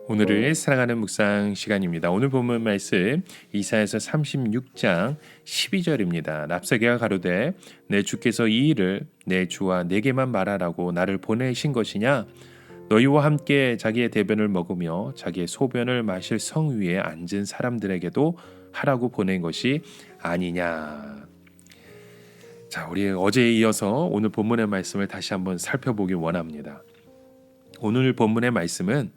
오늘을 사랑하는 묵상 시간입니다. 오늘 본문 말씀 이사야서 36장 12절입니다. 랍사게가 가로되 내 주께서 이 일을 내 주와 내게만 말하라고 나를 보내신 것이냐? 너희와 함께 자기의 대변을 먹으며 자기의 소변을 마실 성 위에 앉은 사람들에게도 하라고 보낸 것이 아니냐. 자, 우리 어제에 이어서 오늘 본문의 말씀을 다시 한번 살펴보기 원합니다. 오늘 본문의 말씀은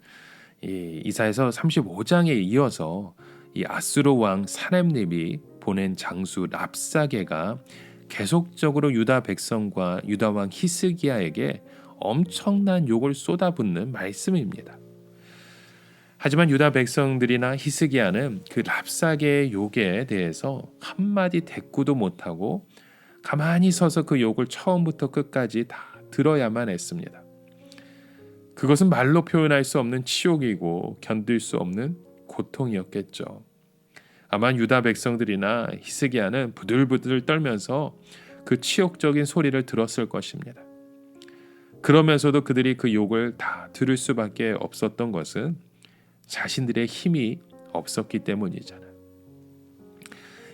이사야서 35장에 이어서 이 아수르 왕 사렙립이 보낸 장수 랍사게가 계속적으로 유다 백성과 유다 왕 히스기야에게 엄청난 욕을 쏟아붓는 말씀입니다. 하지만 유다 백성들이나 히스기야는 그 랍사게의 욕에 대해서 한마디 대꾸도 못하고 가만히 서서 그 욕을 처음부터 끝까지 다 들어야만 했습니다. 그것은 말로 표현할 수 없는 치욕이고 견딜 수 없는 고통이었겠죠. 아마 유다 백성들이나 히스기야는 부들부들 떨면서 그 치욕적인 소리를 들었을 것입니다. 그러면서도 그들이 그 욕을 다 들을 수밖에 없었던 것은 자신들의 힘이 없었기 때문이잖아요.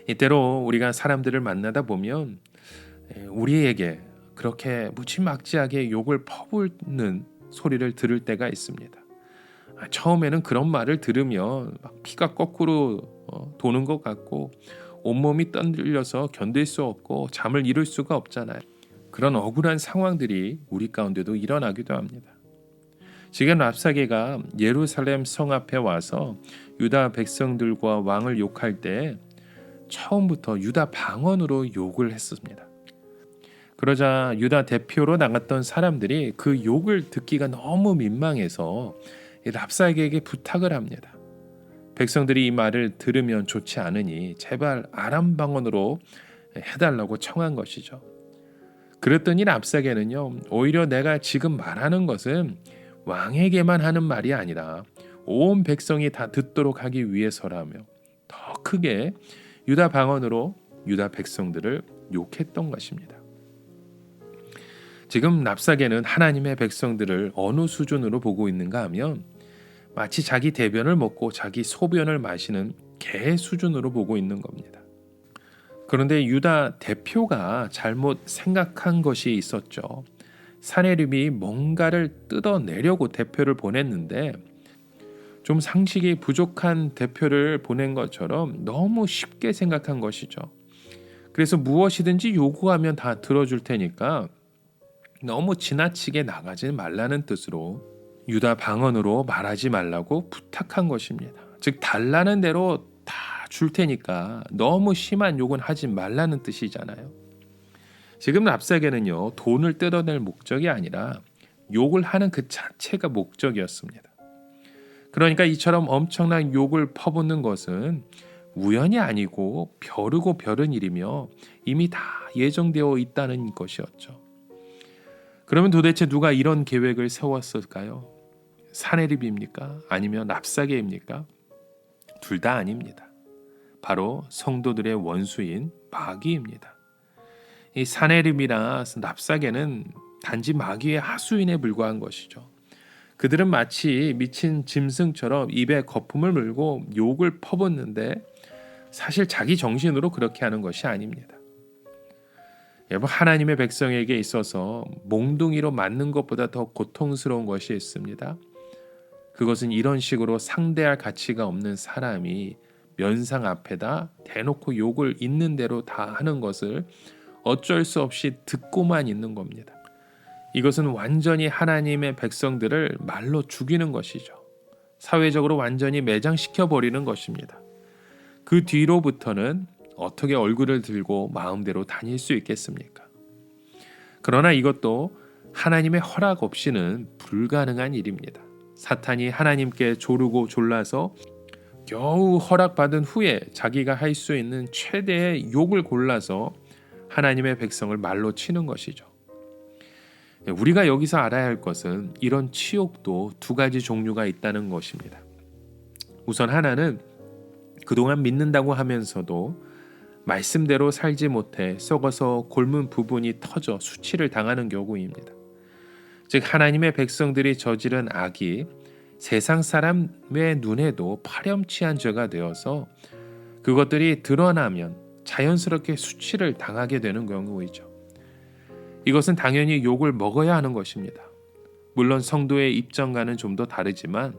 이때로 우리가 사람들을 만나다 보면 우리에게 그렇게 무지막지하게 욕을 퍼붓는 소리를 들을 때가 있습니다. 처음에는 그런 말을 들으면 막 피가 거꾸로 도는 것 같고 온몸이 떨려서 견딜 수 없고 잠을 이룰 수가 없잖아요. 그런 억울한 상황들이 우리 가운데도 일어나기도 합니다. 지금 랍사게가 예루살렘 성 앞에 와서 유다 백성들과 왕을 욕할 때 처음부터 유다 방언으로 욕을 했습니다. 그러자 유다 대표로 나갔던 사람들이 그 욕을 듣기가 너무 민망해서 랍사게에게 부탁을 합니다. 백성들이 이 말을 들으면 좋지 않으니 제발 아람 방언으로 해달라고 청한 것이죠. 그랬더니 랍사게는요, 오히려 내가 지금 말하는 것은 왕에게만 하는 말이 아니라 온 백성이 다 듣도록 하기 위해서라며 더 크게 유다 방언으로 유다 백성들을 욕했던 것입니다. 지금 랍사게는 하나님의 백성들을 어느 수준으로 보고 있는가 하면 마치 자기 대변을 먹고 자기 소변을 마시는 개 수준으로 보고 있는 겁니다. 그런데 유다 대표가 잘못 생각한 것이 있었죠. 사네립이 뭔가를 뜯어내려고 대표를 보냈는데 좀 상식이 부족한 대표를 보낸 것처럼 너무 쉽게 생각한 것이죠. 그래서 무엇이든지 요구하면 다 들어줄 테니까 너무 지나치게 나가지 말라는 뜻으로 유다 방언으로 말하지 말라고 부탁한 것입니다. 즉 달라는 대로 다 줄 테니까 너무 심한 욕은 하지 말라는 뜻이잖아요. 지금 랍사게는요, 돈을 뜯어낼 목적이 아니라 욕을 하는 그 자체가 목적이었습니다. 그러니까 이처럼 엄청난 욕을 퍼붓는 것은 우연이 아니고 벼르고 벼른 일이며 이미 다 예정되어 있다는 것이었죠. 그러면 도대체 누가 이런 계획을 세웠을까요? 사네립입니까? 아니면 랍사게입니까? 둘 다 아닙니다. 바로 성도들의 원수인 마귀입니다. 이 사네립이나 랍사게는 단지 마귀의 하수인에 불과한 것이죠. 그들은 마치 미친 짐승처럼 입에 거품을 물고 욕을 퍼붓는데 사실 자기 정신으로 그렇게 하는 것이 아닙니다. 여러분, 하나님의 백성에게 있어서 몽둥이로 맞는 것보다 더 고통스러운 것이 있습니다. 그것은 이런 식으로 상대할 가치가 없는 사람이 면상 앞에다 대놓고 욕을 있는 대로 다 하는 것을 어쩔 수 없이 듣고만 있는 겁니다. 이것은 완전히 하나님의 백성들을 말로 죽이는 것이죠. 사회적으로 완전히 매장시켜 버리는 것입니다. 그 뒤로부터는 어떻게 얼굴을 들고 마음대로 다닐 수 있겠습니까? 그러나 이것도 하나님의 허락 없이는 불가능한 일입니다. 사탄이 하나님께 조르고 졸라서 겨우 허락받은 후에 자기가 할 수 있는 최대의 욕을 골라서 하나님의 백성을 말로 치는 것이죠. 우리가 여기서 알아야 할 것은 이런 치욕도 두 가지 종류가 있다는 것입니다. 우선 하나는 그동안 믿는다고 하면서도 말씀대로 살지 못해 썩어서 골문 부분이 터져 수치를 당하는 경우입니다. 즉 하나님의 백성들이 저지른 악이 세상 사람의 눈에도 파렴치한 죄가 되어서 그것들이 드러나면 자연스럽게 수치를 당하게 되는 경우이죠. 이것은 당연히 욕을 먹어야 하는 것입니다. 물론 성도의 입장과는 좀 더 다르지만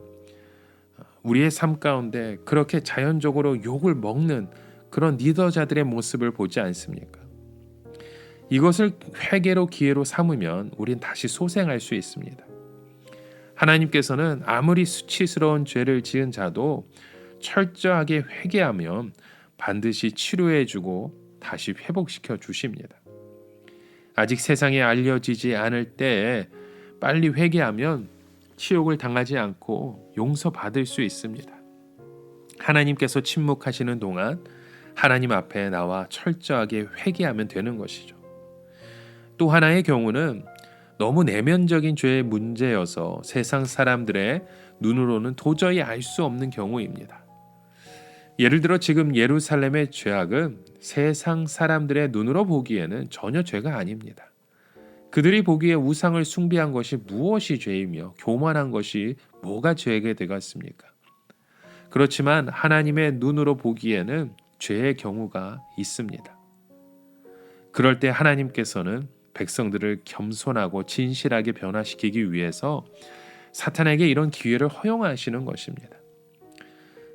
우리의 삶 가운데 그렇게 자연적으로 욕을 먹는 그런 리더자들의 모습을 보지 않습니까? 이것을 회개로 기회로 삼으면 우린 다시 소생할 수 있습니다. 하나님께서는 아무리 수치스러운 죄를 지은 자도 철저하게 회개하면 반드시 치료해주고 다시 회복시켜 주십니다. 아직 세상에 알려지지 않을 때에 빨리 회개하면 치욕을 당하지 않고 용서받을 수 있습니다. 하나님께서 침묵하시는 동안 하나님 앞에 나와 철저하게 회개하면 되는 것이죠. 또 하나의 경우는 너무 내면적인 죄의 문제여서 세상 사람들의 눈으로는 도저히 알 수 없는 경우입니다. 예를 들어 지금 예루살렘의 죄악은 세상 사람들의 눈으로 보기에는 전혀 죄가 아닙니다. 그들이 보기에 우상을 숭배한 것이 무엇이 죄이며 교만한 것이 뭐가 죄에게 되겠습니까? 그렇지만 하나님의 눈으로 보기에는 죄의 경우가 있습니다. 그럴 때 하나님께서는 백성들을 겸손하고 진실하게 변화시키기 위해서 사탄에게 이런 기회를 허용하시는 것입니다.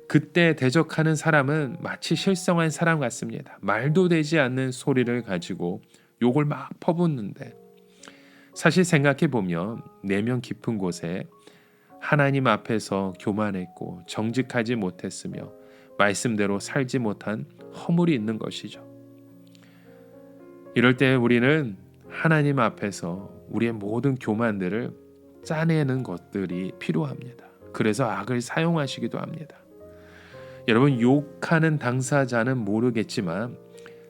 그때 대적하는 사람은 마치 실성한 사람 같습니다. 말도 되지 않는 소리를 가지고 욕을 막 퍼붓는데 사실 생각해 보면 내면 깊은 곳에 하나님 앞에서 교만했고 정직하지 못했으며 말씀대로 살지 못한 허물이 있는 것이죠. 이럴 때 우리는 하나님 앞에서 우리의 모든 교만들을 짜내는 것들이 필요합니다. 그래서 악을 사용하시기도 합니다. 여러분, 욕하는 당사자는 모르겠지만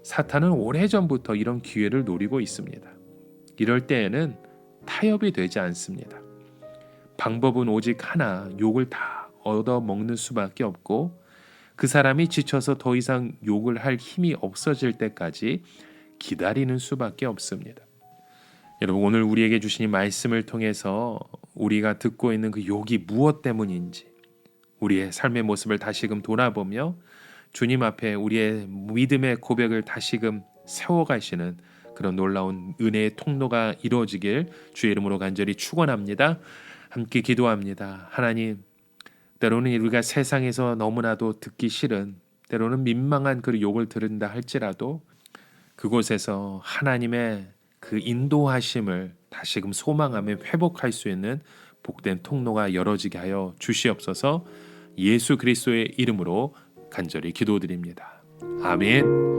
사탄은 오래전부터 이런 기회를 노리고 있습니다. 이럴 때에는 타협이 되지 않습니다. 방법은 오직 하나, 욕을 다 얻어먹는 수밖에 없고 그 사람이 지쳐서 더 이상 욕을 할 힘이 없어질 때까지 기다리는 수밖에 없습니다. 여러분, 오늘 우리에게 주신 이 말씀을 통해서 우리가 듣고 있는 그 욕이 무엇 때문인지 우리의 삶의 모습을 다시금 돌아보며 주님 앞에 우리의 믿음의 고백을 다시금 세워가시는 그런 놀라운 은혜의 통로가 이루어지길 주의 이름으로 간절히 축원합니다. 함께 기도합니다. 하나님, 때로는 우리가 세상에서 너무나도 듣기 싫은, 때로는 민망한 그 욕을 들은다 할지라도 그곳에서 하나님의 그 인도하심을 다시금 소망하며 회복할 수 있는 복된 통로가 열어지게 하여 주시옵소서. 예수 그리스도의 이름으로 간절히 기도드립니다. 아멘.